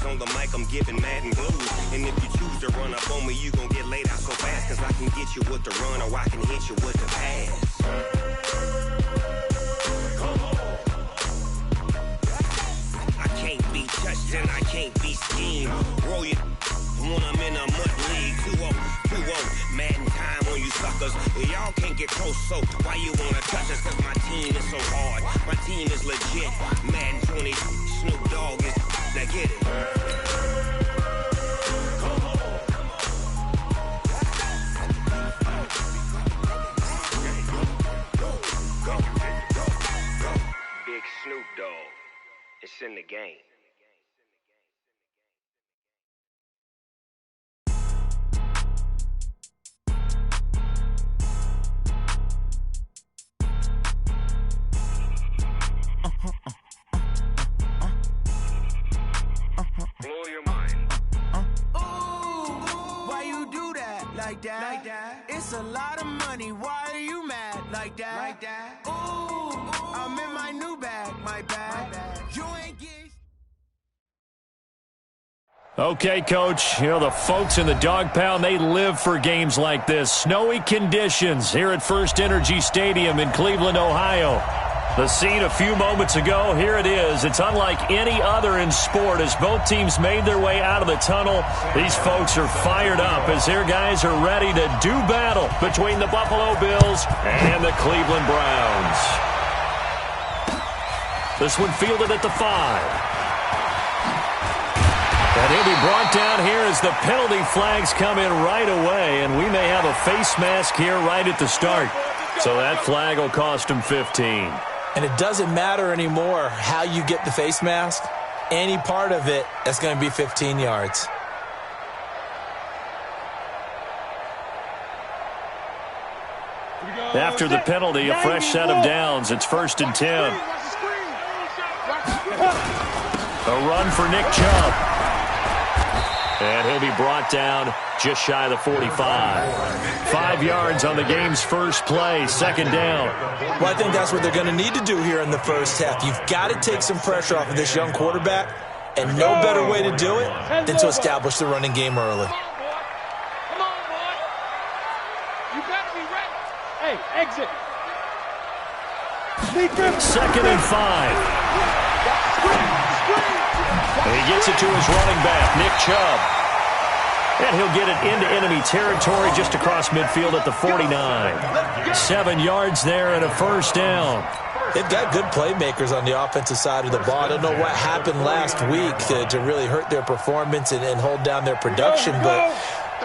on the mic, I'm giving Madden blues. And if you choose to run up on me, you gon' get laid out so fast. Cause I can get you with the run or I can hit you with the pass. I can't be touched and I can't be schemed. Roll you when I'm in a mud league. 2-0, Madden time on you suckers. Y'all can't get close, so why you wanna touch us? Cause my team is so hard. My team is legit. Madden 20, Snoop Dogg is. Now get it. Big Snoop Dogg. It's in the game. Blow your mind. Ooh, why you do that? Like that? It's a lot of money. Why are you mad? Like that? Ooh, I'm in my new bag. My bag. You ain't getting. Okay, Coach, you know, the folks in the Dog Pound, they live for games like this. Snowy conditions here at First Energy Stadium in Cleveland, Ohio. The scene a few moments ago, here it is. It's unlike any other in sport as both teams made their way out of the tunnel. These folks are fired up as their guys are ready to do battle between the Buffalo Bills and the Cleveland Browns. This one fielded at the 5. And he'll be brought down here as the penalty flags come in right away, and we may have a face mask here right at the start. So that flag will cost him 15. And it doesn't matter anymore how you get the face mask. Any part of it, that's going to be 15 yards. After the penalty, a fresh set of downs. It's 1st and 10. A run for Nick Chubb. And he'll be brought down just shy of the 45. 5 yards on the game's first play, 2nd down. Well, I think that's what they're going to need to do here in the first half. You've got to take some pressure off of this young quarterback, and no better way to do it than to establish the running game early. Come on, boy. You better be ready. Hey, exit. 2nd and 5. And he gets it to his running back, Nick Chubb. And he'll get it into enemy territory just across midfield at the 49. 7 yards there and a 1st down. They've got good playmakers on the offensive side of the ball. I don't know what happened last week to really hurt their performance and hold down their production, but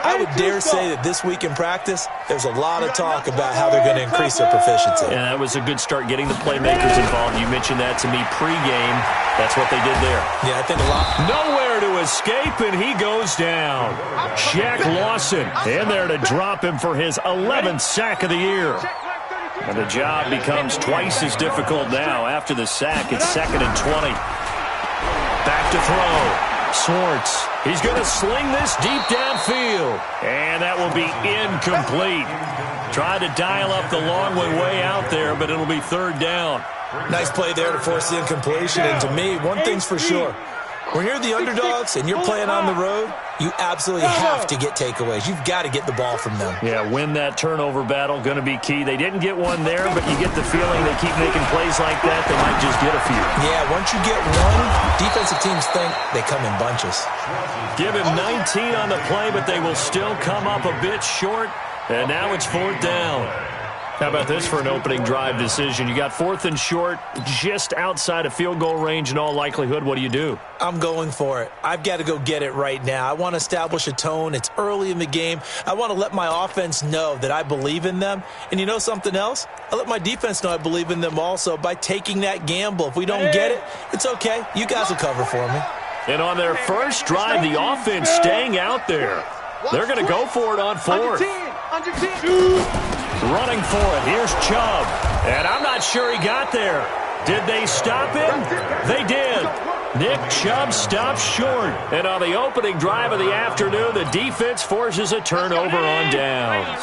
I would dare say that this week in practice, there's a lot of talk about how they're going to increase their proficiency. And that was a good start getting the playmakers involved. You mentioned that to me pregame. That's what they did there. Yeah, I think a lot. Nowhere to escape, and he goes down. Shaq Lawson in there to drop him for his 11th sack of the year. And the job becomes twice as difficult now. After the sack, it's 2nd and 20. Back to throw. Swartz, he's going to sling this deep downfield. And that will be incomplete. Tried to dial up the long way out there, but it'll be 3rd down. Nice play there to force the incompletion. And to me, one thing's for sure. When you're the underdogs and you're playing on the road, you absolutely have to get takeaways. You've got to get the ball from them. Yeah, win that turnover battle, going to be key. They didn't get one there, but you get the feeling they keep making plays like that, they might just get a few. Yeah, once you get one, defensive teams think they come in bunches. Give him 19 on the play, but they will still come up a bit short, and now it's 4th down. How about this for an opening drive decision? You got 4th and short, just outside of field goal range in all likelihood. What do you do? I'm going for it. I've got to go get it right now. I want to establish a tone. It's early in the game. I want to let my offense know that I believe in them. And you know something else? I let my defense know I believe in them also by taking that gamble. If we don't get it, it's okay. You guys will cover for me. And on their first drive, the offense staying out there. They're going to go for it on 4th. Under 10. Running for it. Here's Chubb. And I'm not sure he got there. Did they stop him? They did. Nick Chubb stops short. And on the opening drive of the afternoon, the defense forces a turnover on downs.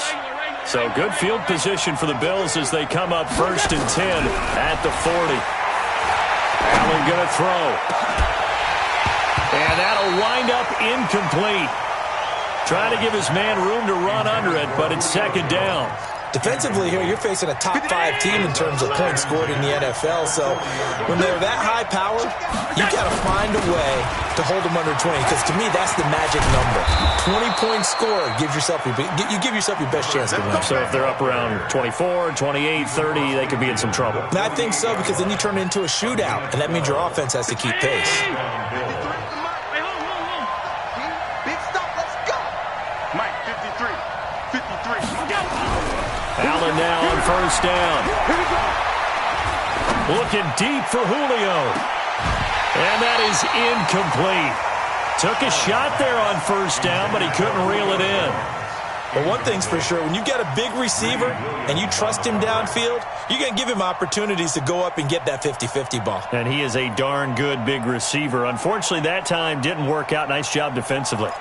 So good field position for the Bills as they come up 1st and 10 at the 40. Allen going to throw. And that'll wind up incomplete. Trying to give his man room to run under it, but it's second down. Defensively here, you're facing a top 5 team in terms of points scored in the NFL. So when they're that high powered, you've got to find a way to hold them under 20. Because to me, that's the magic number. 20-point score gives yourself you give yourself your best chance to win. So if they're up around 24, 28, 30, they could be in some trouble. And I think so, because then you turn it into a shootout, and that means your offense has to keep pace. Allen now on first down. Looking deep for Julio. And that is incomplete. Took a shot there on first down, but he couldn't reel it in. But one thing's for sure, when you've got a big receiver and you trust him downfield, you're going to give him opportunities to go up and get that 50-50 ball. And he is a darn good big receiver. Unfortunately, that time didn't work out. Nice job defensively.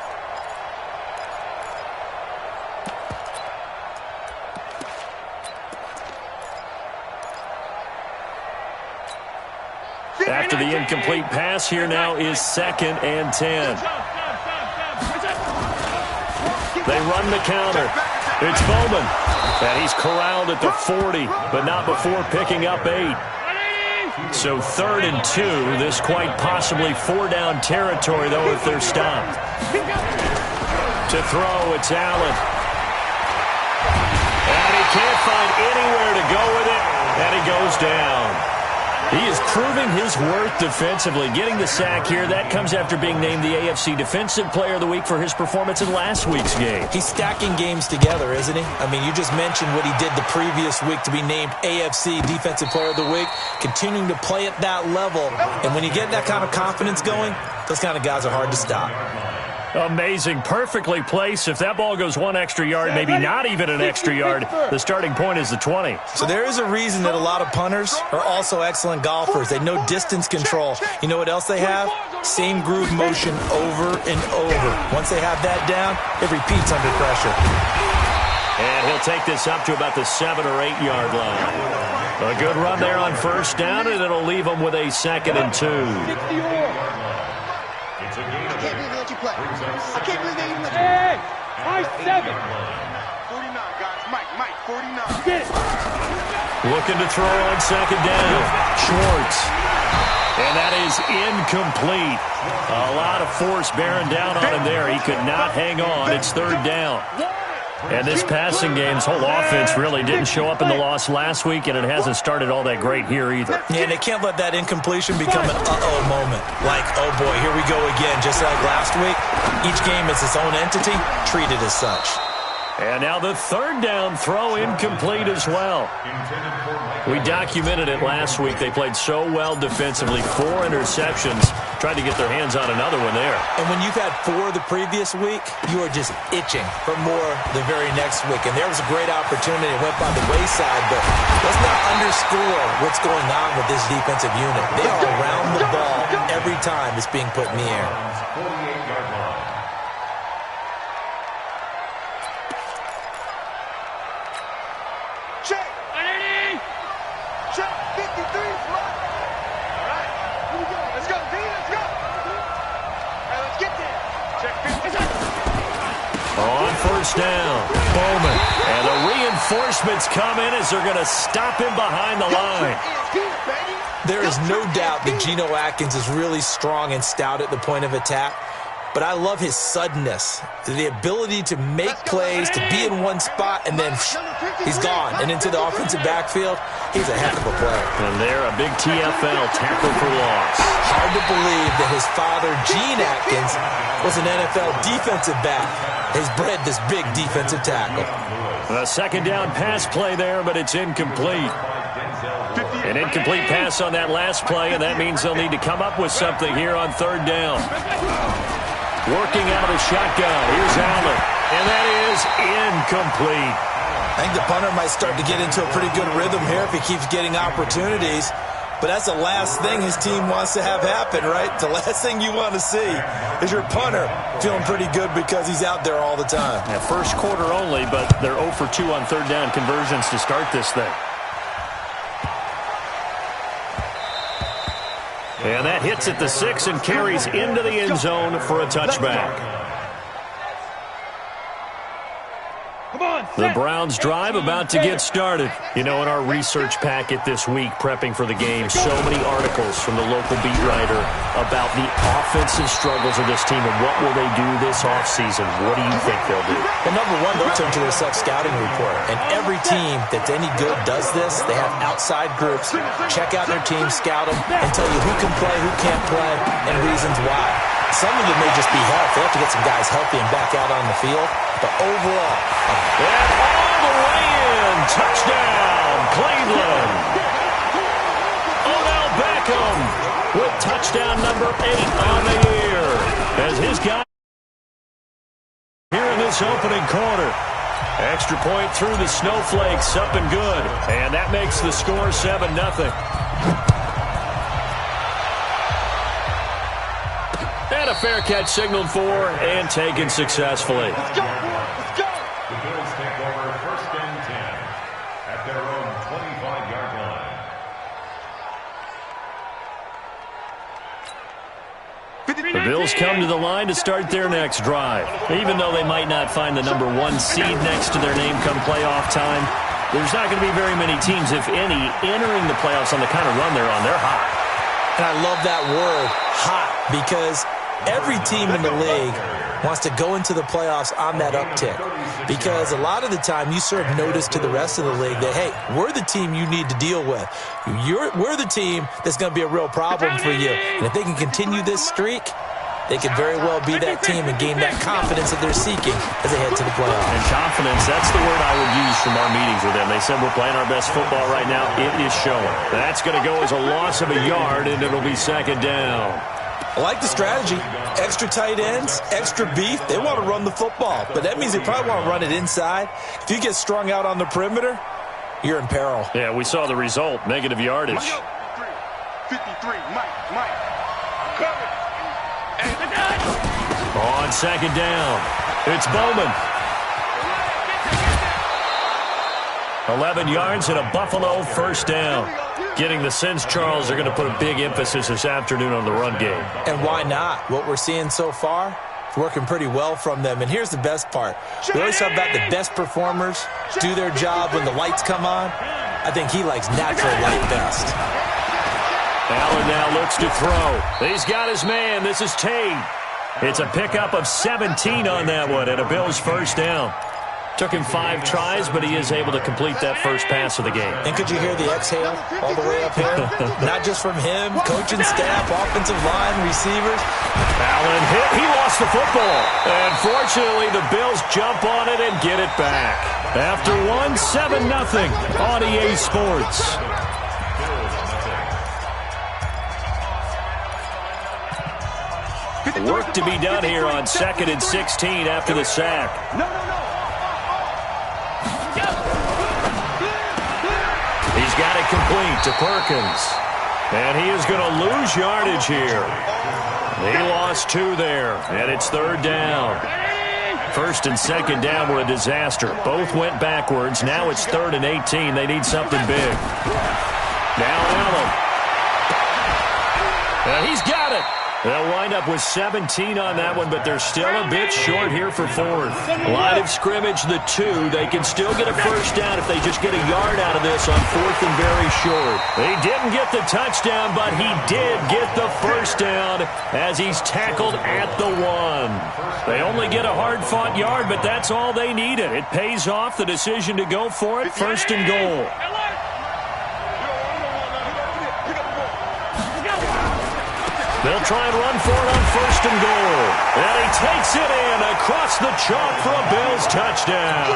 After the incomplete pass, here now is 2nd and 10. They run the counter. It's Bowman. And he's corralled at the 40, but not before picking up 8. So 3rd and 2. This quite possibly 4-down territory, though, if they're stopped. To throw, it's Allen. And he can't find anywhere to go with it, and he goes down. He is proving his worth defensively. Getting the sack here, that comes after being named the AFC Defensive Player of the Week for his performance in last week's game. He's stacking games together, isn't he? I mean, you just mentioned what he did the previous week to be named AFC Defensive Player of the Week, continuing to play at that level. And when you get that kind of confidence going, those kind of guys are hard to stop. Amazing. Perfectly placed. If that ball goes 1 extra yard, maybe not even an extra yard, the starting point is the 20. So there is a reason that a lot of punters are also excellent golfers. They know distance control. You know what else they have? Same groove motion over and over. Once they have that down, it repeats under pressure. And he'll take this up to about the 7 or 8 yard line. A good run there on first down, and it'll leave him with a 2nd and 2. I can't believe they let you play. I can't believe they even let you play. Hey, Mike 7. 49, guys. Mike, 49. Get it. Looking to throw on 2nd down. Schwartz. And that is incomplete. A lot of force bearing down on him there. He could not hang on. It's 3rd down. And this passing game's whole offense really didn't show up in the loss last week, and it hasn't started all that great here either. Yeah, and they can't let that incompletion become an uh-oh moment. Like, oh boy, here we go again. Just like last week, each game is its own entity, treated as such. And now the 3rd down throw incomplete as well. We documented it last week. They played so well defensively. 4 interceptions. Tried to get their hands on another one there. And when you've had 4 the previous week, you are just itching for more the very next week. And there was a great opportunity. It went by the wayside, but let's not underscore what's going on with this defensive unit. They are around the ball every time it's being put in the air. Check 53 left. All right, here we go. Let's go, D. Let's go. All right, let's get there. Check 53. On first down, Bowman. And the reinforcements come in as they're going to stop him behind the line. There is no doubt that Geno Atkins is really strong and stout at the point of attack. But I love his suddenness, the ability to make plays, to be in one spot, and then he's gone. And into the offensive backfield, he's a heck of a player. And there, a big TFL tackle for loss. Hard to believe that his father, Gene Atkins, was an NFL defensive back. He's bred this big defensive tackle. A 2nd down pass play there, but it's incomplete. An incomplete pass on that last play, and that means they'll need to come up with something here on 3rd down. Working out of the shotgun. Here's Allen. And that is incomplete. I think the punter might start to get into a pretty good rhythm here if he keeps getting opportunities. But that's the last thing his team wants to have happen, right? The last thing you want to see is your punter feeling pretty good because he's out there all the time. Yeah, first quarter only, but they're 0 for 2 on 3rd down conversions to start this thing. And that hits at the 6 and carries into the end zone for a touchback. The Browns drive about to get started. You know, in our research packet this week, prepping for the game, so many articles from the local beat writer about the offensive struggles of this team and what will they do this offseason. What do you think they'll do? Well, number one, they'll turn to their self-scouting report. And every team that's any good does this. They have outside groups, check out their team, scout them, and tell you who can play, who can't play, and reasons why. Some of it may just be health. They have to get some guys healthy and back out on the field. But overall, and all the way in, touchdown, Cleveland. Odell Beckham with touchdown number 8 on the year. As his guy here in this opening quarter. Extra point through the snowflakes, up and good. And that makes the score 7-0. And a fair catch signaled for and taken successfully. Let's go. Let's go. The Bills take over 1st and 10 at their own 25-yard line. The Bills come to the line to start their next drive. Even though they might not find the number 1 seed next to their name come playoff time, there's not going to be very many teams, if any, entering the playoffs on the kind of run they're on. They're hot. and I love that word, hot, because every team in the league wants to go into the playoffs on that uptick, because a lot of the time you serve notice to the rest of the league that, hey, we're the team you need to deal with. We're the team that's going to be a real problem for you. And if they can continue this streak, they could very well be that team and gain that confidence that they're seeking as they head to the playoffs. And confidence, that's the word I would use from our meetings with them. They said we're playing our best football right now. It is showing. That's going to go as a loss of a yard, and it'll be second down. I like the strategy. Extra tight ends, extra beef. They want to run the football, but that means they probably want to run it inside. If you get strung out on the perimeter, you're in peril. Yeah, we saw the result, negative yardage. 53, Mike. Cover. On second down, it's Bowman. 11 yards and a Buffalo first down. Getting the sense, Charles, they're going to put a big emphasis this afternoon on the run game. And why not? What we're seeing so far, it's working pretty well from them. And here's the best part. We always talk about the best performers do their job when the lights come on. I think he likes natural light best. Allen now looks to throw. He's got his man. This is Tate. It's a pickup of 17 on that one and a Bills first down. Took him 5 tries, but he is able to complete that first pass of the game. And could you hear the exhale all the way up here? Not just from him, coaching staff, offensive line, receivers. Allen hit. He lost the football. And fortunately, the Bills jump on it and get it back. After 7-0 on EA Sports. Work to be done here on 2nd and 16 after the sack. He's got it complete to Perkins. And he is going to lose yardage here. He lost 2 there, and it's 3rd down. 1st and 2nd down were a disaster. Both went backwards. Now it's 3rd and 18. They need something big. Now Allen. And he's got it. They'll wind up with 17 on that one, but they're still a bit short here for 4th. Line of scrimmage, the 2. They can still get a first down if they just get a yard out of this on 4th and very short. He didn't get the touchdown, but he did get the first down as he's tackled at the 1. They only get a hard-fought yard, but that's all they needed. It pays off, the decision to go for it, 1st and goal. They'll try and run for it on 1st and goal. And he takes it in across the chalk for a Bills touchdown.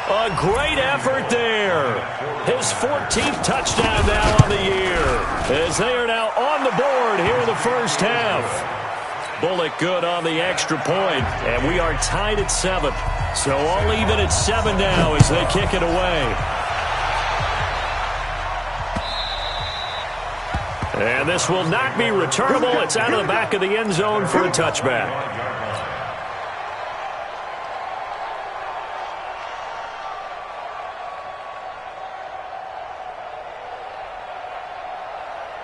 A great effort there. His 14th touchdown now on the year, as they are now on the board here in the first half. Bullock good on the extra point, and we are tied at 7. So all even at 7 now as they kick it away. And this will not be returnable. It's out of the back of the end zone for a touchback.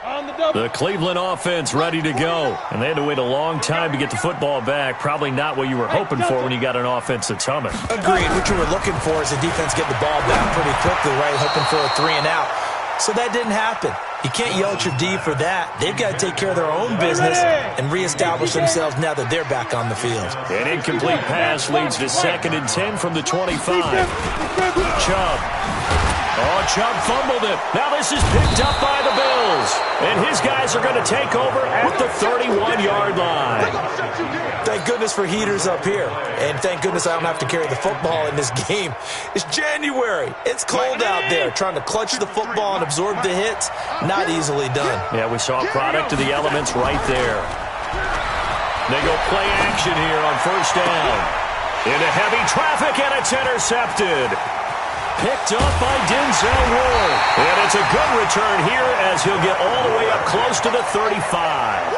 On the double. The Cleveland offense ready to go. And they had to wait a long time to get the football back. Probably not what you were hoping for when you got an offense that's humming. Agreed. What you were looking for is the defense get the ball back pretty quickly, right? Hoping for a 3 and out. So that didn't happen. You can't yell at your D for that. They've got to take care of their own business and reestablish themselves now that they're back on the field. An incomplete pass leads to 2nd and 10 from the 25. Chubb. Oh, Chubb fumbled it. Now this is picked up by the Bills. And his guys are going to take over at the 31-yard line. Thank goodness for heaters up here. And thank goodness I don't have to carry the football in this game. It's January. It's cold out there. Trying to clutch the football and absorb the hits, not easily done. Yeah, we saw a product of the elements right there. They go play action here on 1st down. Into heavy traffic, and it's intercepted. Picked up by Denzel Ward. And it's a good return here as he'll get all the way up close to the 35.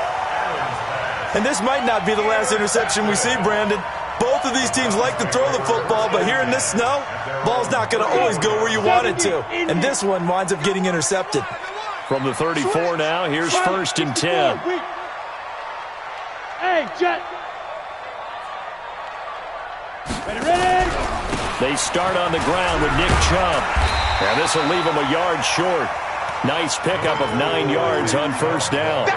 And this might not be the last interception we see, Brandon. Both of these teams like to throw the football, but here in this snow, ball's not going to always go where you want it to. And this one winds up getting intercepted. From the 34 now, here's 1st and 10. Hey, Jet. Ready. They start on the ground with Nick Chubb. And this will leave him a yard short. Nice pickup of 9 yards on 1st down.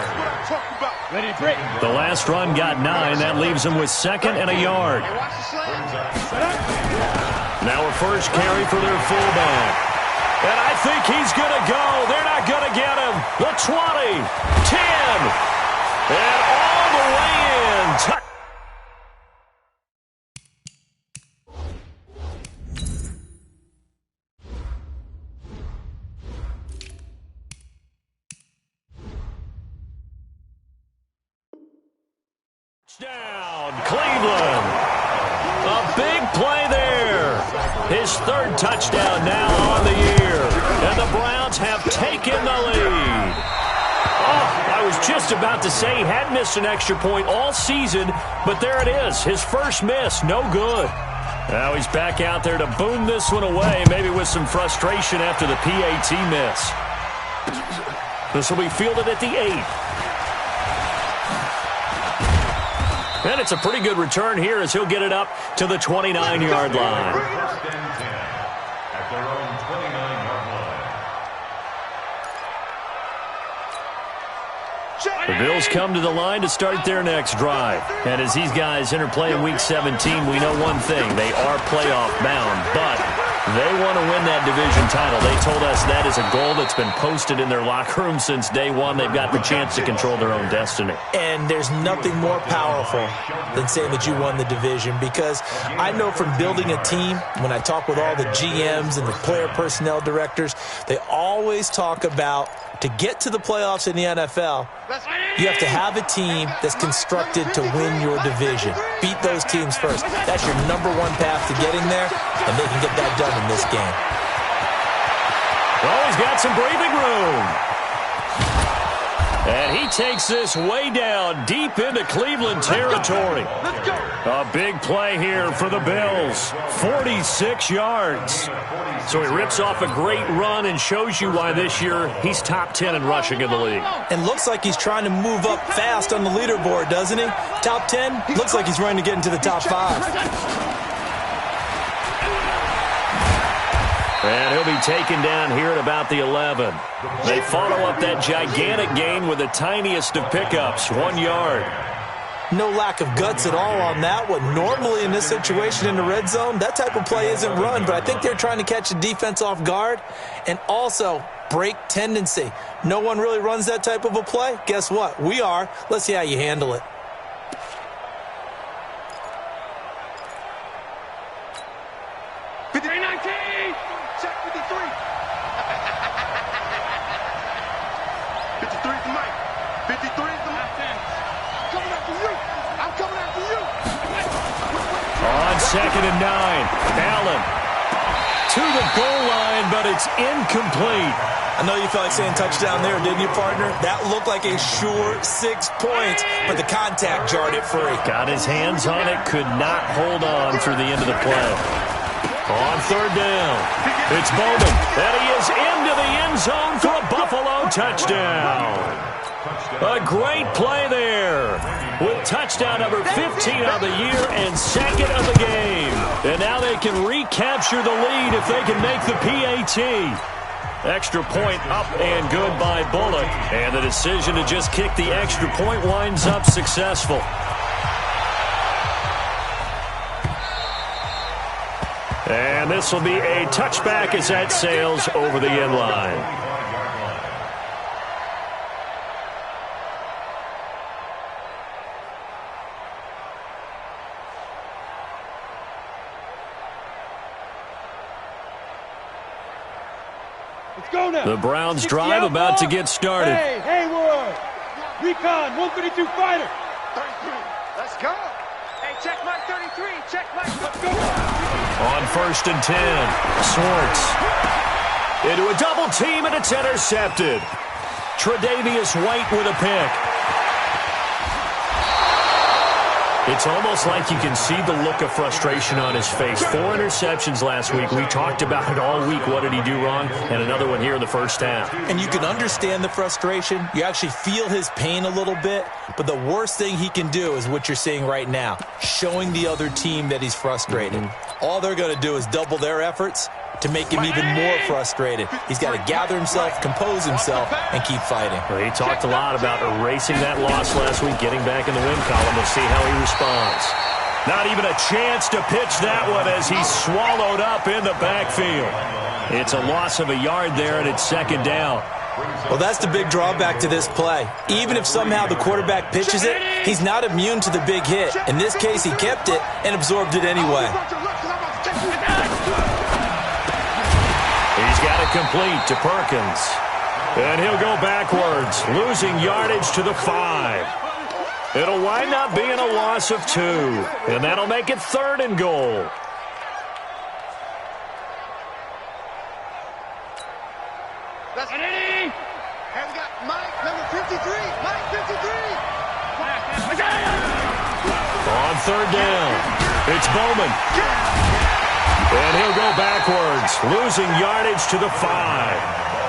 Ready, break. The last run got 9. That leaves him with 2nd and a yard. Now a first carry for their fullback. And I think he's going to go. They're not going to get him. The 20, 10, and all the way in. Down, Cleveland. A big play there. His 3rd touchdown now on the year. And the Browns have taken the lead. Oh, I was just about to say he had missed an extra point all season, but there it is. His first miss, no good. Now he's back out there to boom this one away, maybe with some frustration after the PAT miss. This will be fielded at the 8. And it's a pretty good return here as he'll get it up to the 29-yard line. 1st and 10 at their own 29-yard line. The Bills come to the line to start their next drive. And as these guys interplay in Week 17, we know one thing. They are playoff bound, but they want to win that division title. They told us that is a goal that's been posted in their locker room since day one. They've got the chance to control their own destiny. And there's nothing more powerful than saying that you won the division, because I know from building a team, when I talk with all the GMs and the player personnel directors, they always talk about to get to the playoffs in the NFL, you have to have a team that's constructed to win your division. Beat those teams first. That's your #1 path to getting there, and they can get that done in this game. Oh, he's got some breathing room. And he takes this way down, deep into Cleveland territory. A big play here for the Bills. 46 yards. So he rips off a great run and shows you why this year he's top 10 in rushing in the league. And looks like he's trying to move up fast on the leaderboard, doesn't he? Top 10? Looks like he's running to get into the top 5. And he'll be taken down here at about the 11. They follow up that gigantic gain with the tiniest of pickups, 1 yard. No lack of guts at all on that one. Normally in this situation in the red zone, that type of play isn't run, but I think they're trying to catch the defense off guard and also break tendency. No one really runs that type of a play. Guess what? We are. Let's see how you handle it. Check 53. 53 is the mic. 53 is the mic. I'm coming after you. I'm coming after you. On 2nd and 9, Allen to the goal line, but it's incomplete. I know you felt like saying touchdown there, didn't you, partner? That looked like a sure 6 points, but the contact jarred it free. Got his hands on it, could not hold on through the end of the play. On 3rd down, it's Bowman, and he is into the end zone for a Buffalo touchdown. A great play there with touchdown number 15 on the year and second of the game. And now they can recapture the lead if they can make the PAT. Extra point up and good by Bullock. And the decision to just kick the extra point winds up successful. And this will be a touchback as that sails over the end line. The Browns drive about to get started. Hey, Haywood. Recon, 132 fighter. 33. Let's go. Hey, check mark 33. Check mark. Let's go. On 1st and 10, Swartz. Into a double team, and it's intercepted. Tre'Davious White with a pick. It's almost like you can see the look of frustration on his face. 4 interceptions last week. We talked about it all week. What did he do wrong? And another one here in the first half. And you can understand the frustration. You actually feel his pain a little bit. But the worst thing he can do is what you're seeing right now, showing the other team that he's frustrated. All they're going to do is double their efforts to make him even more frustrated. He's got to gather himself, compose himself, and keep fighting. Well, he talked a lot about erasing that loss last week, getting back in the win column. We'll see how he responds. Not even a chance to pitch that one as he's swallowed up in the backfield. It's a loss of a yard there, and it's 2nd down. Well, that's the big drawback to this play. Even if somehow the quarterback pitches it, he's not immune to the big hit. In this case, he kept it and absorbed it anyway. He's got it complete to Perkins. And he'll go backwards, losing yardage to the 5. It'll wind up being a loss of 2. And that'll make it 3rd and goal. That's it. And we got Mike, number 53. Mike, 53. On 3rd down, it's Bowman. And he'll go backwards, losing yardage to the 5.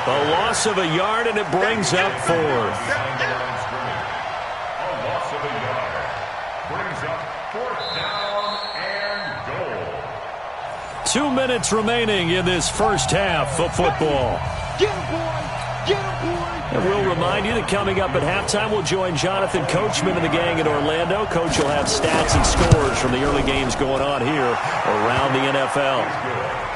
A loss of a yard, and it brings up 4th. A loss of a yard brings up 4th down and goal. 2 minutes remaining in this first half of football. Get him, boy. Get him, boy. And we'll remind you that coming up at halftime, we'll join Jonathan Coachman and the gang in Orlando. Coach will have stats and scores from the early games going on here around the NFL.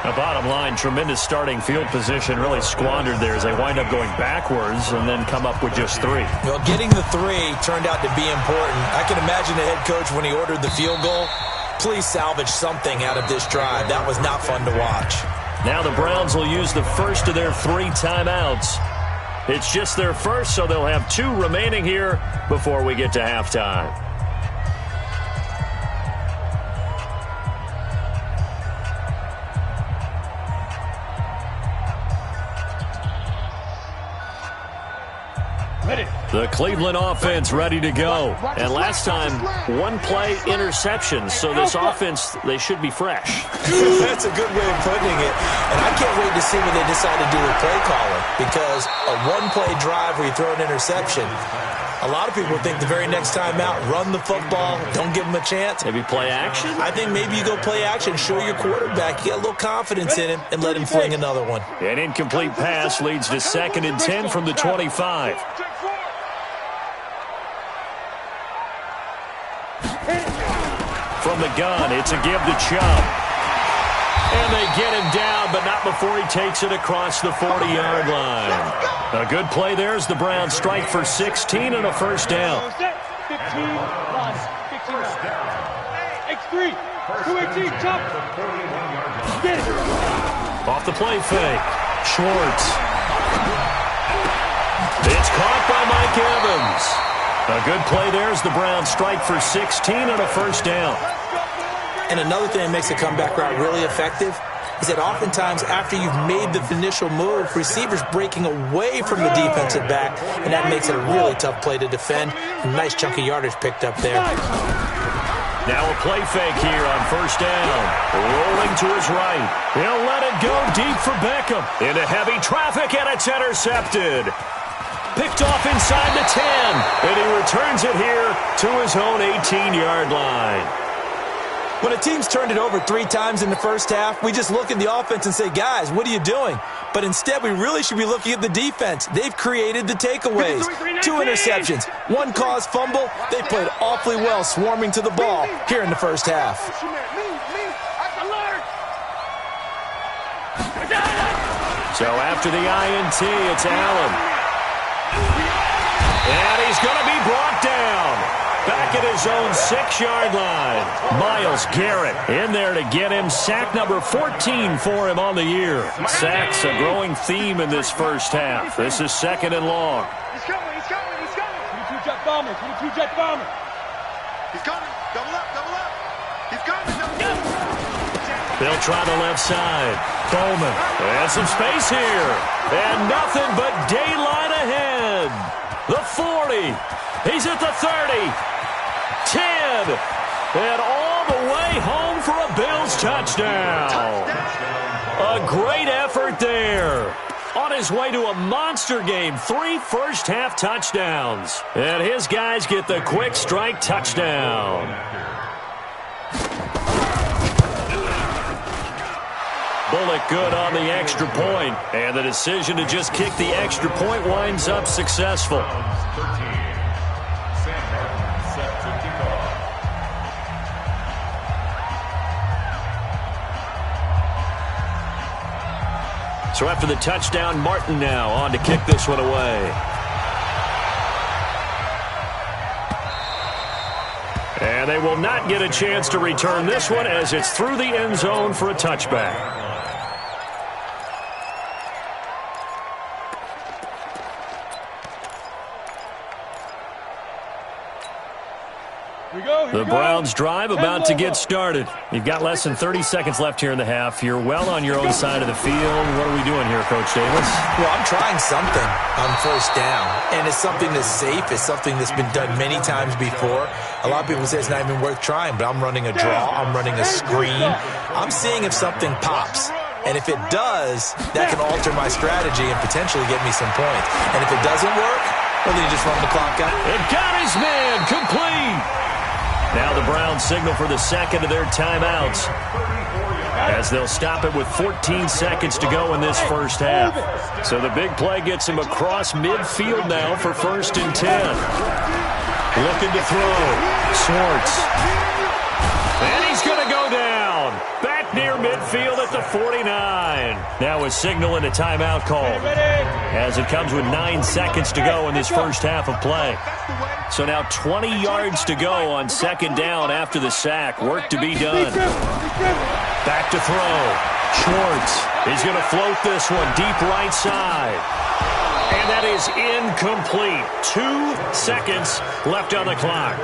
The bottom line, tremendous starting field position, really squandered there as they wind up going backwards and then come up with just 3. Well, getting the 3 turned out to be important. I can imagine the head coach when he ordered the field goal. Please salvage something out of this drive. That was not fun to watch. Now the Browns will use the first of their 3 timeouts. It's just their first, so they'll have 2 remaining here before we get to halftime. The Cleveland offense ready to go. And last time, 1-play interception. So this offense, they should be fresh. That's a good way of putting it. And I can't wait to see what they decide to do with play calling. Because a 1-play drive where you throw an interception, a lot of people think the very next time out, run the football, don't give them a chance. Maybe play action? I think maybe you go play action, show your quarterback, you get a little confidence in him, and let him fling another one. An incomplete pass leads to 2nd and 10 from the 25. From the gun, it's a give to Chubb. And they get him down, but not before he takes it across the 40-yard line. A good play there as the Browns strike for 16 and a first down. 15 plus 15 X3, 218, jump. Get it. Off the play fake. Schwartz. It's caught by Mike Evans. A good play there as the Browns strike for 16 and a first down. And another thing that makes a comeback route really effective is that oftentimes after you've made the initial move, receivers breaking away from the defensive back, and that makes it a really tough play to defend. A nice chunk of yardage picked up there. Now a play fake here on first down. Rolling to his right. He'll let it go deep for Beckham. Into heavy traffic, and it's intercepted. Picked off inside the 10. And he returns it here to his own 18-yard line. When a team's turned it over 3 times in the first half, we just look at the offense and say, guys, what are you doing? But instead, we really should be looking at the defense. They've created the takeaways. 2 interceptions, 1 caused fumble. They played awfully well swarming to the ball here in the first half. So after the INT, it's Allen. And he's going to be brought down. Back at his own 6-yard line. Myles Garrett in there to get him. Sack number 14 for him on the year. Sacks a growing theme in this first half. This is 2nd and long. He's coming, he's coming, he's coming. 22-jet bomber, 22-jet bomber. He's coming. Double up, double up. He's coming, double up. They'll try the left side. Bowman. And some space here. And nothing but daylight ahead. The 40. He's at the 30. 10, and all the way home for a Bills touchdown. A great effort there. On his way to a monster game, 3 first-half touchdowns. And his guys get the quick strike touchdown. Bullock good on the extra point, and the decision to just kick the extra point winds up successful. So after the touchdown, Martin now on to kick this one away. And they will not get a chance to return this one as it's through the end zone for a touchback. The Browns drive about to get started. You've got less than 30 seconds left here in the half. You're well on your own side of the field. What are we doing here, Coach Davis? Well, I'm trying something on first down, and it's something that's safe. It's something that's been done many times before. A lot of people say it's not even worth trying, but I'm running a draw. I'm running a screen. I'm seeing if something pops. And if it does, that can alter my strategy and potentially get me some points. And if it doesn't work, well, then you just run the clock out. It got his man complete. Now the Browns signal for the second of their timeouts as they'll stop it with 14 seconds to go in this first half. So the big play gets him across midfield now for 1st and 10. Looking to throw. Schwartz. And he's going to go down. Back near midfield at the 49. Now a signal and a timeout called as it comes with 9 seconds to go in this first half of play. So now 20 yards to go on 2nd down after the sack. Work to be done. Back to throw. Schwartz is going to float this one deep right side. And that is incomplete. 2 seconds left on the clock.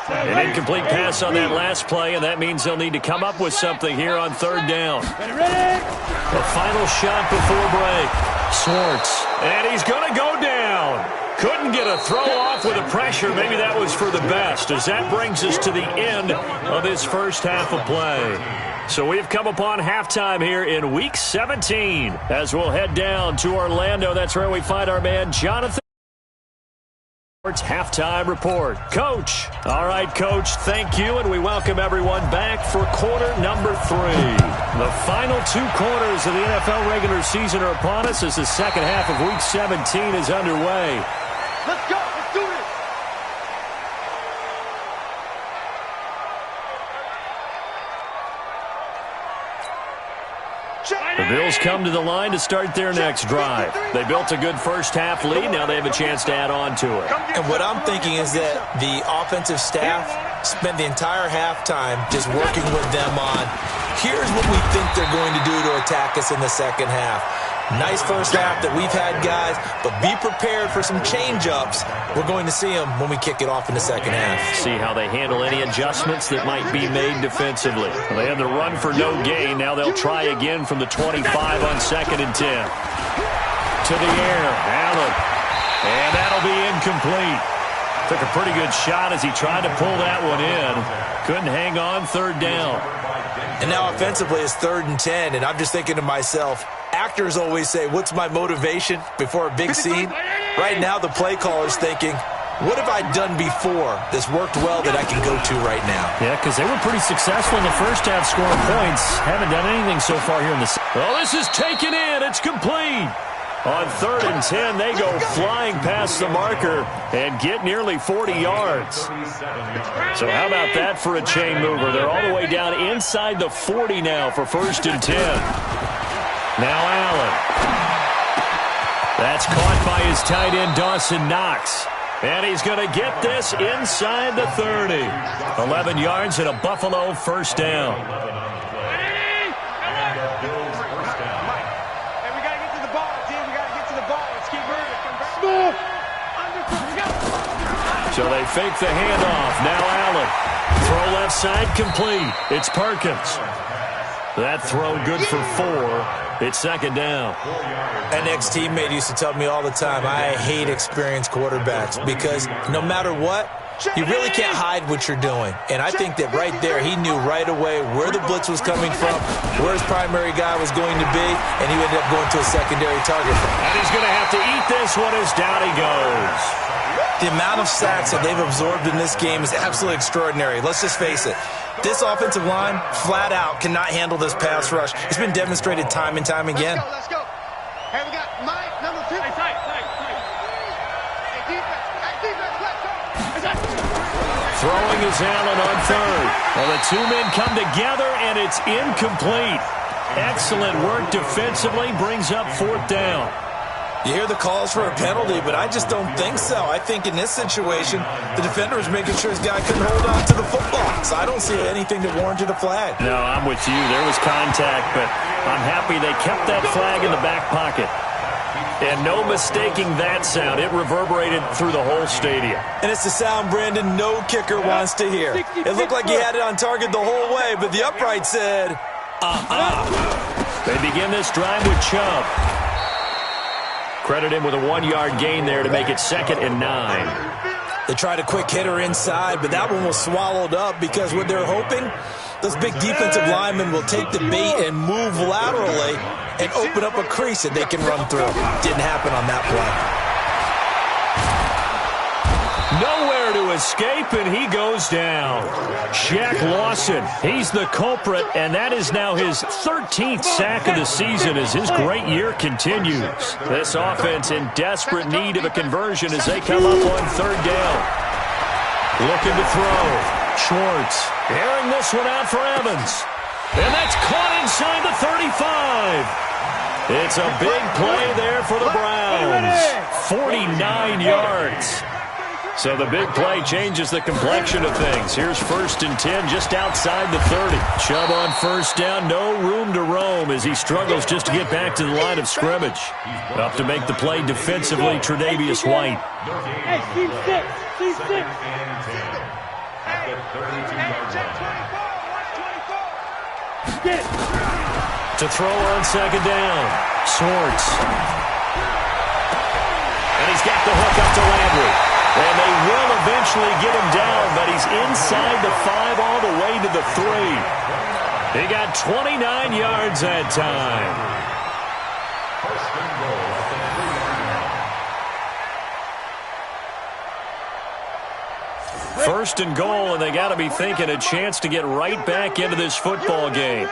An incomplete pass on that last play, and that means they'll need to come up with something here on 3rd down. The final shot before break. Schwartz, and he's going to go down. Couldn't get a throw off with the pressure. Maybe that was for the best, as that brings us to the end of this first half of play. So we've come upon halftime here in Week 17 as we'll head down to Orlando. That's where we find our man Jonathan. Halftime report. Coach. All right, Coach, thank you, and we welcome everyone back for quarter number 3. The final 2 quarters of the NFL regular season are upon us as the second half of Week 17 is underway. Let's go. Let's do this. The Bills come to the line to start their next drive. They built a good first half lead. Now they have a chance to add on to it. And what I'm thinking is that the offensive staff spent the entire halftime just working with them on, here's what we think they're going to do to attack us in the second half. Nice first half that we've had, guys, but be prepared for some change-ups. We're going to see them when we kick it off in the second half. See how they handle any adjustments that might be made defensively. Well, they had the run for no gain. Now they'll try again from the 25 on 2nd and 10. To the air, Allen. And that'll be incomplete. Took a pretty good shot as he tried to pull that one in. Couldn't hang on, third down. And now offensively it's 3rd and 10, and I'm just thinking to myself, actors always say, what's my motivation before a big scene? Right now the play caller's thinking, what have I done before that's worked well that I can go to right now? Yeah, because they were pretty successful in the first half scoring points. Haven't done anything so far here in the second. Oh, this is taken in. It's complete. On 3rd and 10, they go flying past the marker and get nearly 40 yards. So how about that for a chain mover? They're all the way down inside the 40 now for 1st and 10. Now Allen. That's caught by his tight end, Dawson Knox. And he's going to get this inside the 30. 11 yards and a Buffalo first down. So they fake the handoff. Now Allen. Throw left side complete. It's Perkins. That throw good for 4. It's 2nd down. An ex-teammate used to tell me all the time, I hate experienced quarterbacks because no matter what, you really can't hide what you're doing. And I think that right there, he knew right away where the blitz was coming from, where his primary guy was going to be, and he ended up going to a secondary target. And he's going to have to eat this one as down he goes. The amount of sacks that they've absorbed in this game is absolutely extraordinary. Let's just face it. This offensive line, flat out, cannot handle this pass rush. It's been demonstrated time and time again. Let's go. Hey, we got Mike, number 2. Hey, tight. Hey, defense, let's go. Throwing is Allen on 3rd. Well, the 2 men come together, and it's incomplete. Excellent work defensively, brings up 4th down. You hear the calls for a penalty, but I just don't think so. I think in this situation, the defender was making sure his guy couldn't hold on to the football. So I don't see anything that warranted a flag. No, I'm with you. There was contact, but I'm happy they kept that flag in the back pocket. And no mistaking that sound. It reverberated through the whole stadium. And it's the sound, Brandon, no kicker wants to hear. It looked like he had it on target the whole way, but the upright said, They begin this drive with Chubb. Credit him with a 1-yard gain there to make it 2nd and 9. They tried a quick hitter inside, but that one was swallowed up because what they're hoping, those big defensive linemen will take the bait and move laterally and open up a crease that they can run through. Didn't happen on that play. Nowhere to escape, and he goes down. Shaq Lawson, he's the culprit, and that is now his 13th sack of the season as his great year continues. This offense in desperate need of a conversion as they come up on 3rd down. Looking to throw. Schwartz airing this one out for Evans. And that's caught inside the 35. It's a big play there for the Browns. 49 yards. So the big play changes the complexion of things. Here's 1st and 10 just outside the 30. Chubb on 1st down, no room to roam as he struggles just to get back to the line of scrimmage. Up to make the play defensively, Tre'Davious White. Hey, team 6. Get it. To throw on 2nd down, Schwartz. And he's got the hook up to Landry. And they will eventually get him down, but he's inside the 5 all the way to the 3. He got 29 yards that time. First and goal, and they got to be thinking a chance to get right back into this football game.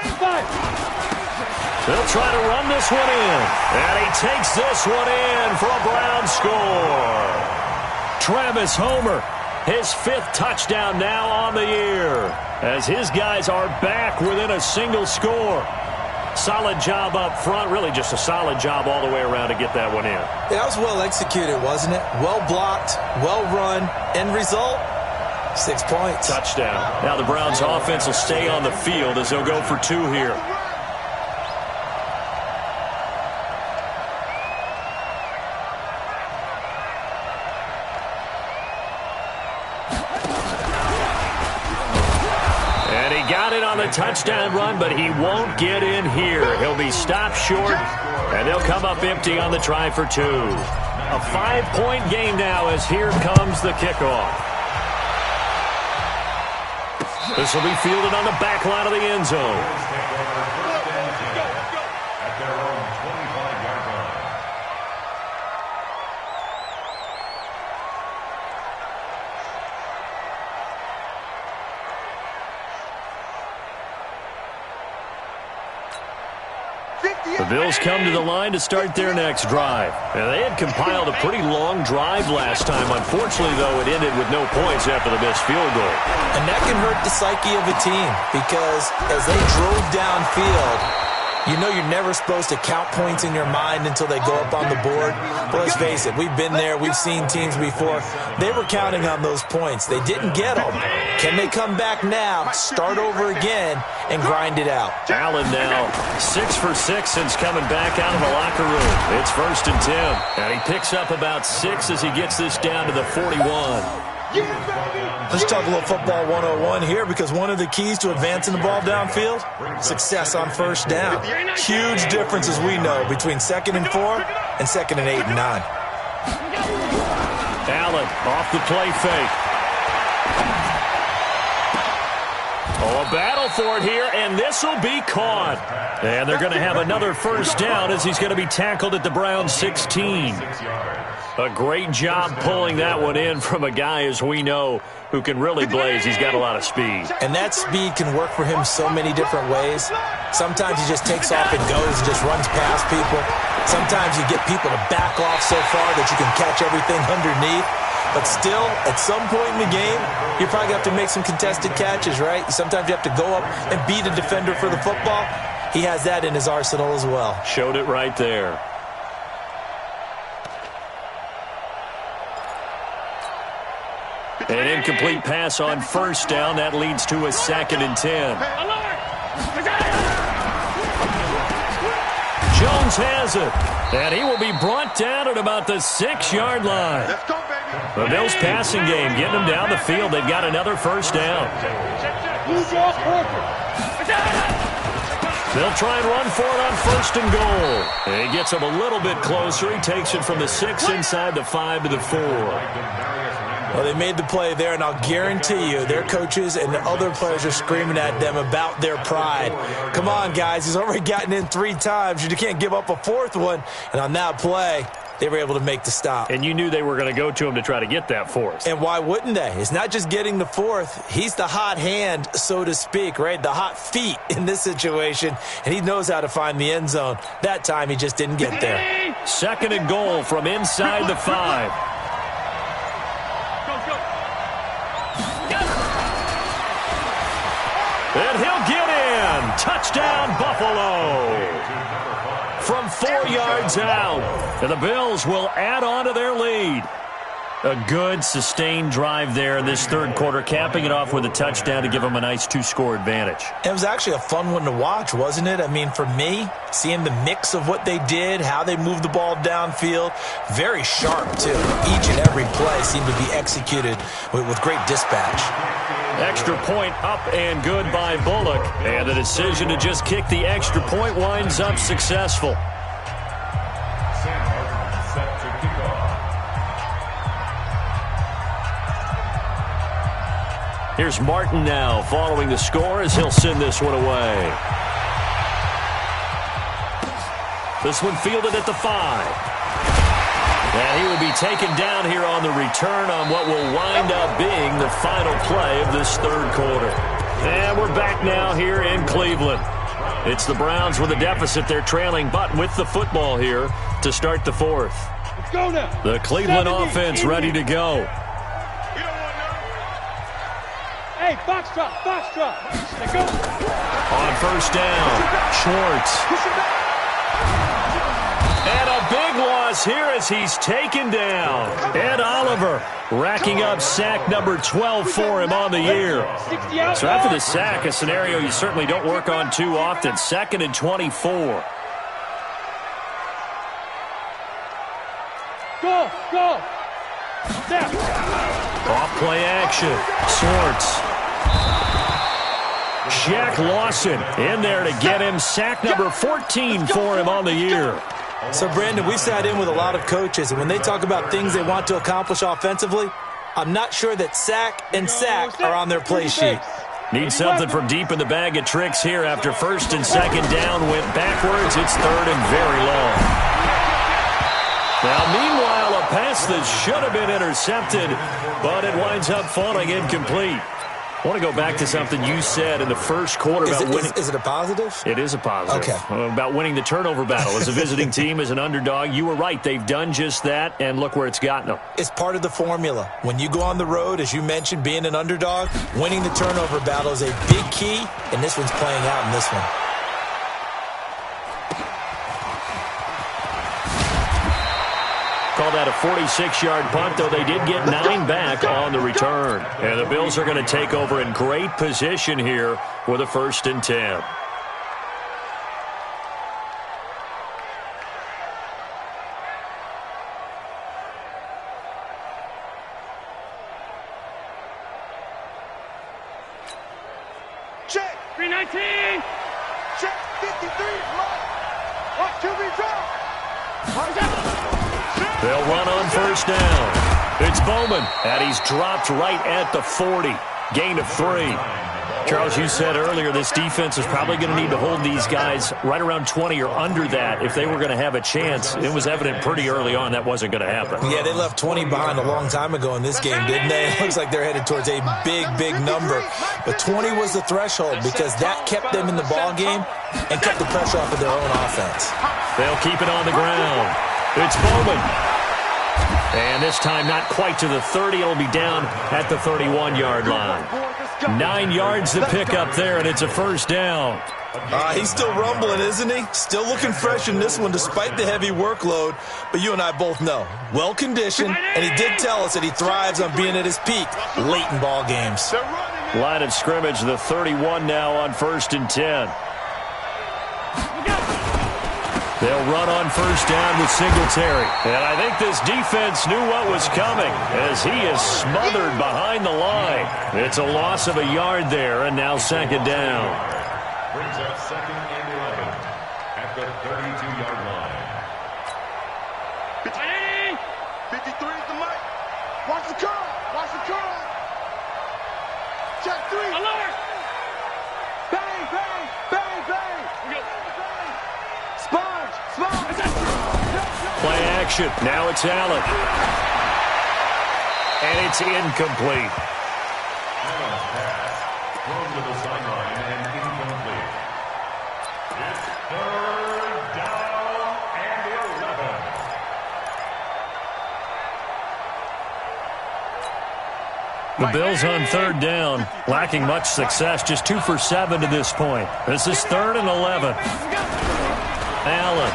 They'll try to run this one in. And he takes this one in for a Brown score. Travis Homer, his 5th touchdown now on the year, as his guys are back within a single score. Solid job up front, really just a solid job all the way around to get that one in. That was well executed, wasn't it? Well blocked, well run. End result, 6 points. Touchdown. Now the Browns offense will stay on the field as they'll go for 2 here. The touchdown run, but he won't get in here. He'll be stopped short, and they'll come up empty on the try for 2. A 5-point game now as here comes the kickoff. This will be fielded on the back line of the end zone. At their own 25-yard line. The Bills come to the line to start their next drive. And they had compiled a pretty long drive last time. Unfortunately, though, it ended with no points after the missed field goal. And that can hurt the psyche of a team because as they drove downfield, you know you're never supposed to count points in your mind until they go up on the board. But let's face it, we've been there. We've seen teams before. They were counting on those points. They didn't get them. Can they come back now, start over again, and grind it out? Allen now 6 for 6 since coming back out of the locker room. It's 1st and 10. And he picks up about 6 as he gets this down to the 41. Let's talk a little football 101 here because one of the keys to advancing the ball downfield, success on first down. Huge difference, as we know, between 2nd and 4 and 2nd and 8 and 9. Allen off the play fake. Oh, a battle for it here, and this will be caught. And they're going to have another first down as he's going to be tackled at the Browns 16. A great job pulling that one in from a guy, as we know, who can really blaze. He's got a lot of speed. And that speed can work for him so many different ways. Sometimes he just takes off and goes and just runs past people. Sometimes you get people to back off so far that you can catch everything underneath. But still, at some point in the game, you probably have to make some contested catches, right? Sometimes you have to go up and beat a defender for the football. He has that in his arsenal as well. Showed it right there. An incomplete pass on first down. That leads to a 2nd and 10. Jones has it. And he will be brought down at about the 6-yard line. Let's go, baby. The Bills passing game, getting them down the field. They've got another first down. They'll try and run for it on 1st and goal. And he gets him a little bit closer. He takes it from the 6 inside the 5 to the 4. Well, they made the play there, and I'll guarantee you their coaches and the other players are screaming at them about their pride. Come on, guys. He's already gotten in 3 times. You can't give up a 4th one. And on that play, they were able to make the stop. And you knew they were going to go to him to try to get that 4th. And why wouldn't they? It's not just getting the 4th. He's the hot hand, so to speak, right? The hot feet in this situation. And he knows how to find the end zone. That time, he just didn't get there. 2nd and goal from inside the 5. And he'll get in. Touchdown, Buffalo. From 4 yards out. And the Bills will add on to their lead. A good, sustained drive there in this 3rd quarter, capping it off with a touchdown to give them a nice 2-score advantage. It was actually a fun one to watch, wasn't it? I mean, for me, seeing the mix of what they did, how they moved the ball downfield, very sharp, too. Each and every play seemed to be executed with great dispatch. Extra point up and good by Bullock. And the decision to just kick the extra point winds up successful. Set to kick off. Here's Martin now following the score as he'll send this one away. This one fielded at the 5. And he will be taken down here on the return on what will wind up being the final play of this 3rd quarter. And we're back now here in Cleveland. It's the Browns with a deficit. They're trailing, but with the football here to start the 4th. Let's go now. The Cleveland offense ready to go. Hey, box drop. Let's go. On first down, Schwartz. And a big loss here as he's taken down. Ed Oliver racking up sack number 12 for him on the year. So after the sack, a scenario you certainly don't work on too often. 2nd and 24. Go. Step. Off play action. Schwartz. Shaq Lawson in there to get him sack number 14 for him on the year. So, Brandon, we've sat in with a lot of coaches, and when they talk about things they want to accomplish offensively, I'm not sure that sack and sack are on their play sheet. Need something from deep in the bag of tricks here after first and second down went backwards. It's third and very long. Now, meanwhile, a pass that should have been intercepted, but it winds up falling incomplete. I want to go back to something you said in the first quarter about winning. Is it a positive? It is a positive. Okay. About winning the turnover battle. As a visiting team, as an underdog, you were right. They've done just that, and look where it's gotten them. It's part of the formula. When you go on the road, as you mentioned, being an underdog, winning the turnover battle is a big key, and this one's playing out in this one. Called that a 46-yard punt, though they did get 9 back on the return. And the Bills are going to take over in great position here with a 1st and 10. Check. 319. Check. 53. Watch 2B drop. They'll run on first down. It's Bowman, and he's dropped right at the 40. Gain of 3. Charles, you said earlier this defense is probably going to need to hold these guys right around 20 or under that if they were going to have a chance. It was evident pretty early on that wasn't going to happen. Yeah, they left 20 behind a long time ago in this game, didn't they? It looks like they're headed towards a big, big number. But 20 was the threshold because that kept them in the ball game and kept the pressure off of their own offense. They'll keep it on the ground. It's Bowman. And this time not quite to the 30. It'll be down at the 31-yard line. 9 yards to pick up there, and it's a first down. He's still rumbling, isn't he? Still looking fresh in this one despite the heavy workload. But you and I both know, well-conditioned, and he did tell us that he thrives on being at his peak late in ball games. Line of scrimmage, the 31 now on 1st and 10. They'll run on first down with Singletary. And I think this defense knew what was coming as he is smothered behind the line. It's a loss of a yard there, and now 2nd down. Brings up 2nd and 11 at the 32-yard line. 53 is the mic. Watch the curl. Watch the curl. Check 3. Alert. Bang, bang, bang, bang. Sponge, sponge. Play action. Now it's Allen. And it's incomplete. Allen's pass thrown to the sideline and incomplete. It's 3rd down and 11. The Bills on 3rd down, lacking much success, just 2 for 7 to this point. This is 3rd and 11. Allen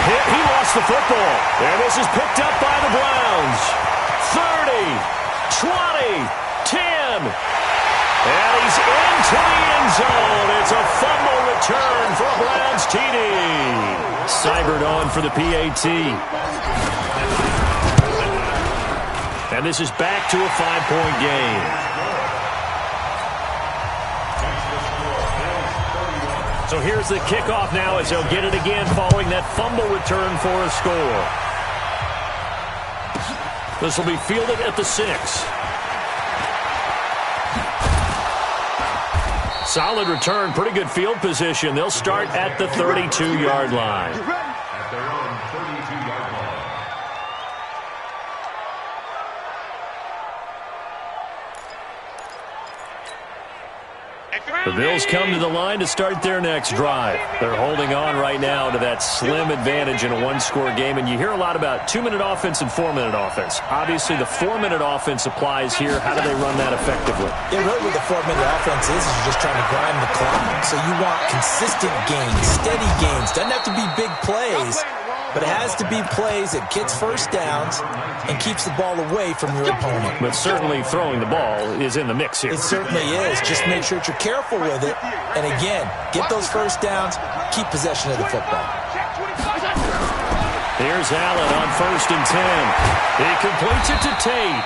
hit. He lost the football. And this is picked up by the Browns. 30, 20, 10. And he's into the end zone. It's a fumble return for a Browns TD. Seibert on for the PAT. And this is back to a 5-point game. So here's the kickoff now as they'll get it again following that fumble return for a score. This will be fielded at the 6. Solid return, pretty good field position. They'll start at the 32-yard line. At their own 32-yard line. The Bills come to the line to start their next drive. They're holding on right now to that slim advantage in a one-score game, and you hear a lot about 2-minute offense and 4-minute offense. Obviously, the 4-minute offense applies here. How do they run that effectively? Yeah, really what the 4-minute offense is you're just trying to grind the clock. So you want consistent gains, steady gains. Doesn't have to be big plays, but it has to be plays that gets first downs and keeps the ball away from your opponent. But certainly throwing the ball is in the mix here. It certainly is. Just make sure that you're careful with it. And again, get those first downs, keep possession of the football. Here's Allen on 1st and 10. He completes it to Tate.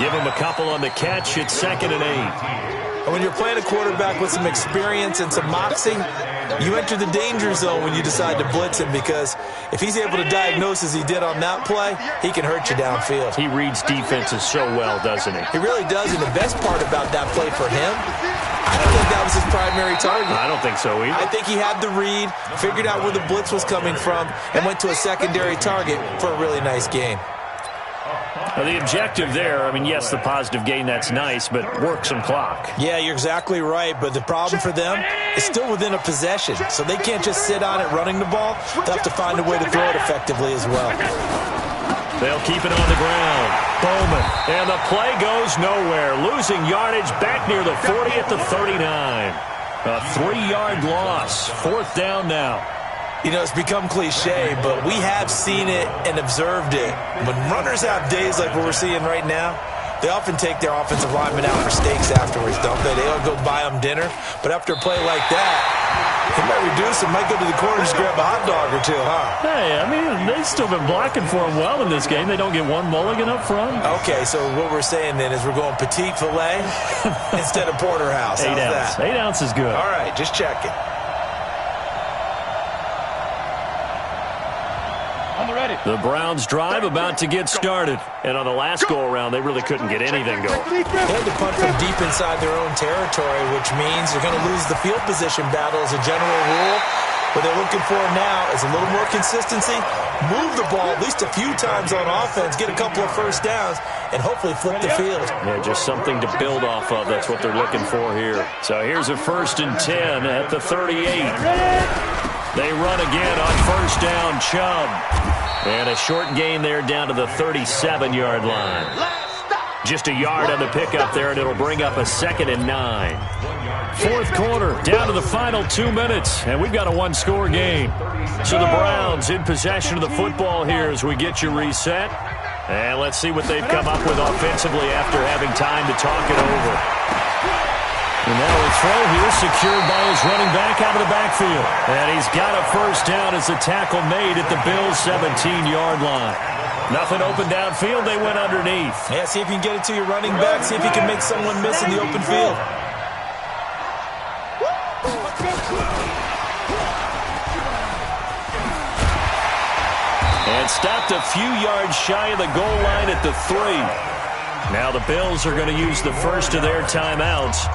Give him a couple on the catch. It's 2nd and 8. And when you're playing a quarterback with some experience and some moxie, You enter the danger zone when you decide to blitz him, because if he's able to diagnose as he did on that play, he can hurt you downfield. He reads defenses so well, doesn't he? He really does, and the best part about that play for him, I don't think that was his primary target. I don't think so either. I think he had the read, figured out where the blitz was coming from, and went to a secondary target for a really nice gain. Well, the objective there, I mean, yes, the positive gain, that's nice, but work some clock. Yeah, you're exactly right, but the problem for them is still within a possession, so they can't just sit on it running the ball. They'll have to find a way to throw it effectively as well. They'll keep it on the ground. Bowman, and the play goes nowhere, losing yardage back near the 40 at the 39. A 3-yard loss, 4th down now. You know, it's become cliche, but we have seen it and observed it. When runners have days like what we're seeing right now, they often take their offensive linemen out for steaks afterwards, don't they? They all go buy them dinner. But after a play like that, he might reduce it, might go to the corner and just grab a hot dog or two, huh? Hey, I mean, they've still been blocking for him well in this game. They don't get one mulligan up front. Okay, so what we're saying then is we're going petite filet instead of porterhouse. How's 8 ounce. that? 8 ounce is good. All right, just checking. The Browns drive about to get started. And on the last go-around, they really couldn't get anything going. They had to punt from deep inside their own territory, which means they're going to lose the field position battle as a general rule. What they're looking for now is a little more consistency, move the ball at least a few times on offense, get a couple of first downs, and hopefully flip the field. Yeah, just something to build off of. That's what they're looking for here. So here's a 1st and 10 at the 38. They run again on 1st down, Chubb. And a short gain there down to the 37-yard line. Just a yard on the pickup there, and it'll bring up a 2nd and 9. 4th quarter, down to the final 2 minutes, and we've got a 1-score game. So the Browns in possession of the football here as we get you reset. And let's see what they've come up with offensively after having time to talk it over. And now a throw here secured by his running back out of the backfield. And he's got a 1st down as the tackle made at the Bills' 17-yard line. Nothing open downfield. They went underneath. Yeah, see if you can get it to your running back. See if you can make someone miss in the open field. And stopped a few yards shy of the goal line at the 3. Now the Bills are going to use the first of their timeouts.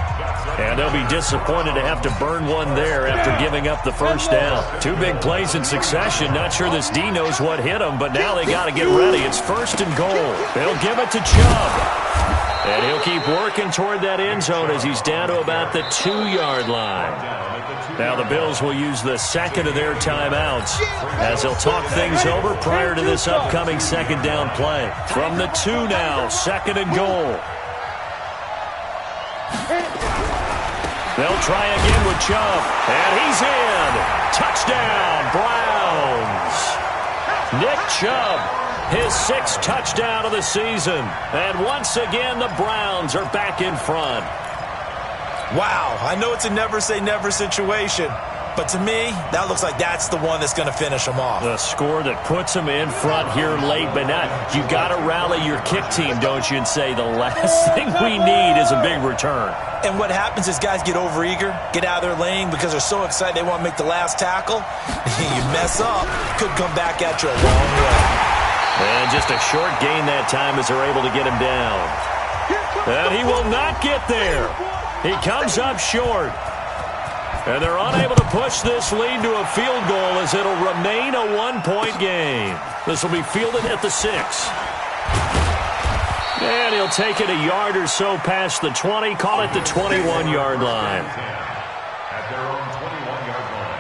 And they'll be disappointed to have to burn one there after giving up the 1st down. 2 big plays in succession. Not sure this D knows what hit him, but now they got to get ready. It's 1st and goal. They'll give it to Chubb. And he'll keep working toward that end zone as he's down to about the 2-yard line. Now the Bills will use the 2nd of their timeouts as they'll talk things over prior to this upcoming 2nd down play. From the 2 now, 2nd and goal. They'll try again with Chubb, and he's in. Touchdown, Browns. Nick Chubb, his 6th touchdown of the season. And once again, the Browns are back in front. Wow, I know it's a never-say-never situation, but to me, that looks like that's the one that's going to finish them off. The score that puts them in front here late, but not. You got to rally your kick team, don't you, and say the last thing we need is a big return. And what happens is guys get overeager, get out of their lane because they're so excited they want to make the last tackle. You mess up, could come back at you a long way. And just a short gain that time as they're able to get him down. And he will not get there. He comes up short. And they're unable to push this lead to a field goal as it'll remain a 1-point game. This will be fielded at the 6. And he'll take it a yard or so past the 20, call it the 21-yard line. At their own 21-yard line.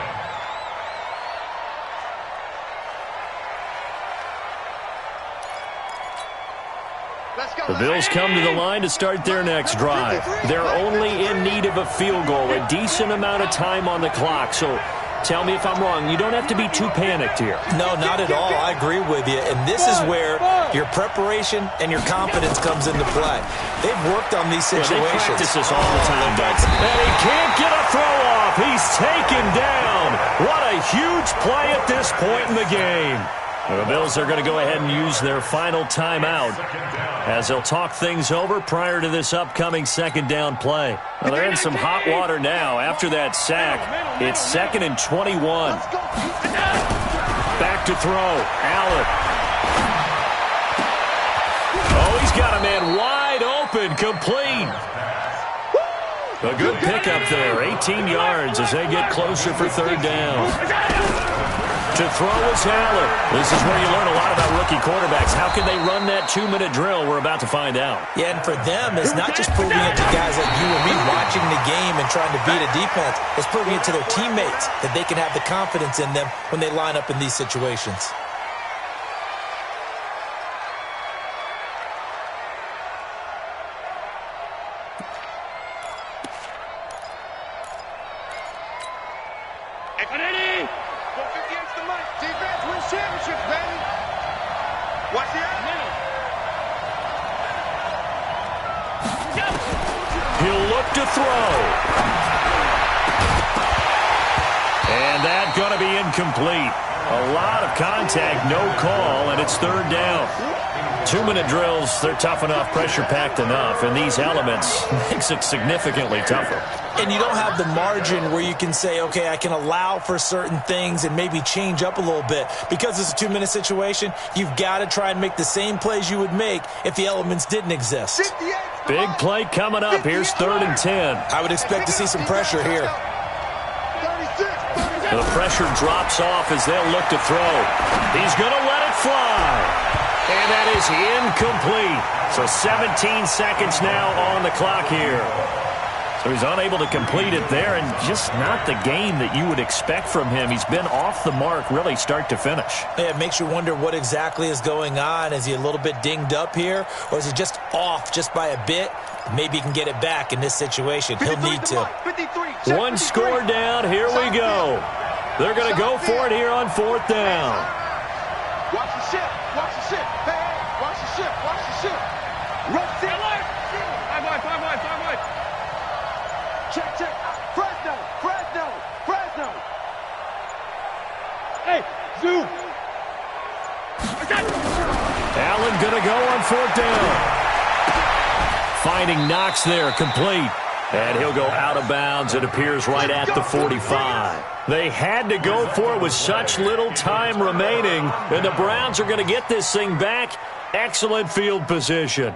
The Bills come to the line to start their next drive. They're only in need of a field goal, a decent amount of time on the clock. So tell me if I'm wrong. You don't have to be too panicked here. No, not at all. I agree with you. And this is where your preparation and your confidence comes into play. They've worked on these situations. Yeah, they practice this all the time, guys. And he can't get a throw off. He's taken down. What a huge play at this point in the game. The Bills are going to go ahead and use their final timeout as they'll talk things over prior to this upcoming second down play. Well, they're in some hot water now after that sack. It's 2nd and 21. Back to throw. Allen. Oh, he's got a man wide open, complete. A good pickup there, 18 yards as they get closer for third down. To throw is Allen. This is where you learn a lot about rookie quarterbacks. How can they run that 2-minute drill? We're about to find out. Yeah, and for them, it's not just proving it to guys like you and me watching the game and trying to beat a defense. It's proving it to their teammates that they can have the confidence in them when they line up in these situations. He'll look to throw. And that's going to be incomplete. A lot of contact, no call, and it's third down. 2-minute drills, they're tough enough, pressure-packed enough, and these elements makes it significantly tougher. And you don't have the margin where you can say, okay, I can allow for certain things and maybe change up a little bit. Because it's a 2-minute situation, you've got to try and make the same plays you would make if the elements didn't exist. Big play coming up. Here's 3rd and 10. I would expect to see some pressure here. The pressure drops off as they'll look to throw. He's going to let it fly. And that is incomplete. So 17 seconds now on the clock here. So he's unable to complete it there, and just not the game that you would expect from him. He's been off the mark really start to finish. Yeah, it makes you wonder what exactly is going on. Is he a little bit dinged up here, or is he just off just by a bit? Maybe he can get it back in this situation. He'll need to. One score down. Here we go. They're going to go for it here on 4th down. Watch the ship. Watch the ship. Hey, watch the ship. Watch the ship. Rush it. 5 wide. Check. Fresno. Hey, zoom. Allen going to go on 4th down. Finding Knox there, complete. And he'll go out of bounds. It appears right at the 45. They had to go for it with such little time remaining. And the Browns are going to get this thing back. Excellent field position.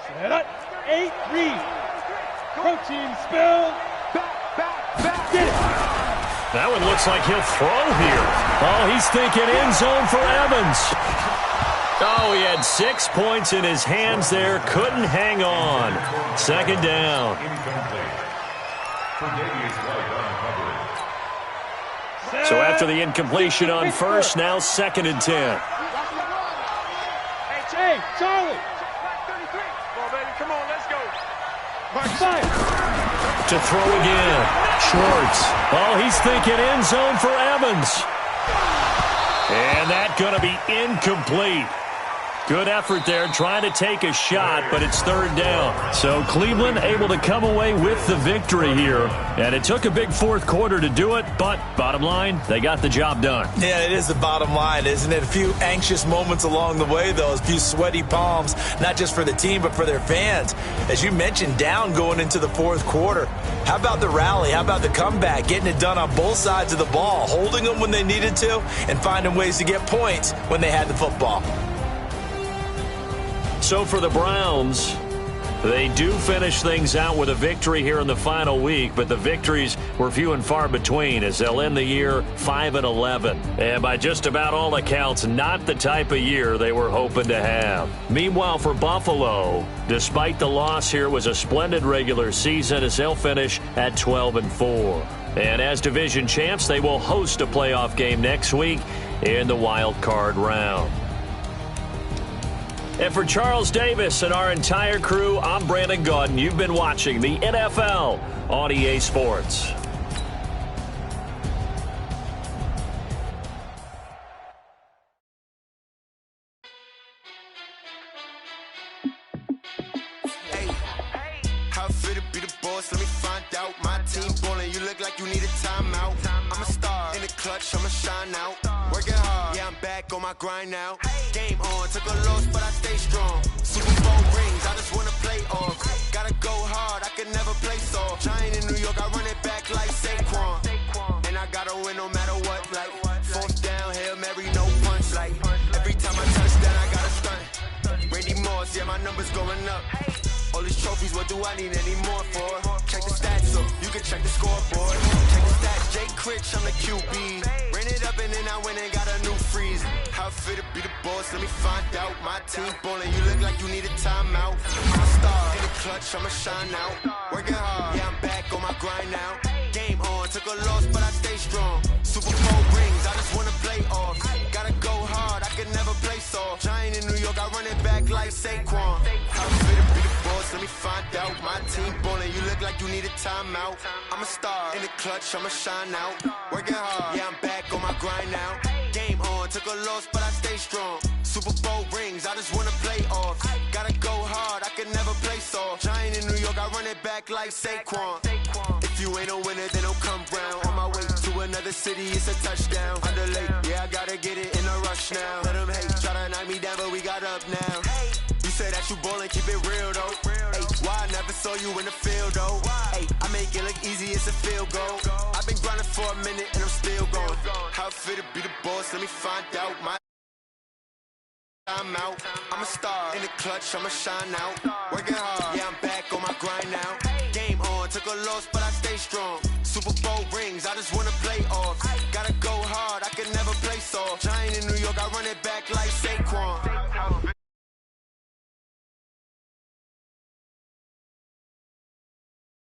Set up. 8, read. Protein spill. Back. Get it. That one looks like he'll throw here. Oh, he's thinking end zone for Evans. Oh, he had 6 points in his hands there. Couldn't hang on. 2nd down. So after the incompletion on first, now 2nd and 10. Hey, Charlie. Come on, baby. Come on, let's go. Fire. To throw again. Schwartz. Oh, he's thinking end zone for Evans. And that's going to be incomplete. Good effort there, trying to take a shot, but it's 3rd down. So Cleveland able to come away with the victory here. And it took a big 4th quarter to do it, but bottom line, they got the job done. Yeah, it is the bottom line, isn't it? A few anxious moments along the way, though. A few sweaty palms, not just for the team, but for their fans. As you mentioned, down going into the 4th quarter. How about the rally? How about the comeback? Getting it done on both sides of the ball, holding them when they needed to, and finding ways to get points when they had the football. So for the Browns, they do finish things out with a victory here in the final week, but the victories were few and far between as they'll end the year 5-11. And by just about all accounts, not the type of year they were hoping to have. Meanwhile, for Buffalo, despite the loss here, was a splendid regular season as they'll finish at 12-4. And as division champs, they will host a playoff game next week in the wild card round. And for Charles Davis and our entire crew, I'm Brandon Gaudin. You've been watching the NFL on EA Sports. How I feel to be the boss, let me find out. My team ballin', you look like you need a timeout. I'm a star, in the clutch, I'ma shine out. Working hard, yeah, I'm back on my grind now. Game on, took a loss, but I stay strong. Super Bowl rings, I just wanna play off. Gotta go hard, I can never play soft. Giant in New York, I run it back like Saquon. And I gotta win no matter what, like fourth down, Hail Mary, no punch. Like every time I touch down, I gotta stunt. Randy Moss, yeah, my numbers going up. All these trophies, what do I need any more for? Check the stats up, you can check the scoreboard. Check the stats, Jay Critch, I'm the QB. Ran it up and then I went and got a new freeze. How I feel to be the boss, let me find out. My team ballin', you look like you need a timeout. I'm a star, in the clutch, I'ma shine out. Working hard, yeah, I'm back on my grind now. Game on, took a loss, but I stay strong. Super Bowl rings, I just wanna play off. Gotta go hard, I can never play soft. Giant in New York, I run it back like Saquon. How I feel to be the boss, let me find out. My team ballin', you look like you need a timeout. I'm a star, in the clutch, I'ma shine out. Working hard, yeah, I'm back on my grind now. Game on, took a loss, but I stay strong. Super Bowl rings, I just wanna play off. Gotta go hard, I can never play soft. Giant in New York, I run it back like Saquon. If you ain't a winner, then don't come round. On my way to another city, it's a touchdown. Underlay, yeah, I gotta get it in a rush now. Let them hate, try to knock me down, but we got up now. You say that you ballin', keep it real though. Hey, why I never saw you in the field though? Hey, I make it look easy, it's a field goal. I've been grinding for a minute and I'm still going. How I feel to be the boss, let me find out. My I'm out, I'm a star, in the clutch, I'ma shine out. Working hard, yeah, I'm back on my grind now. Game on, took a loss, but I stay strong. Super Bowl rings, I just wanna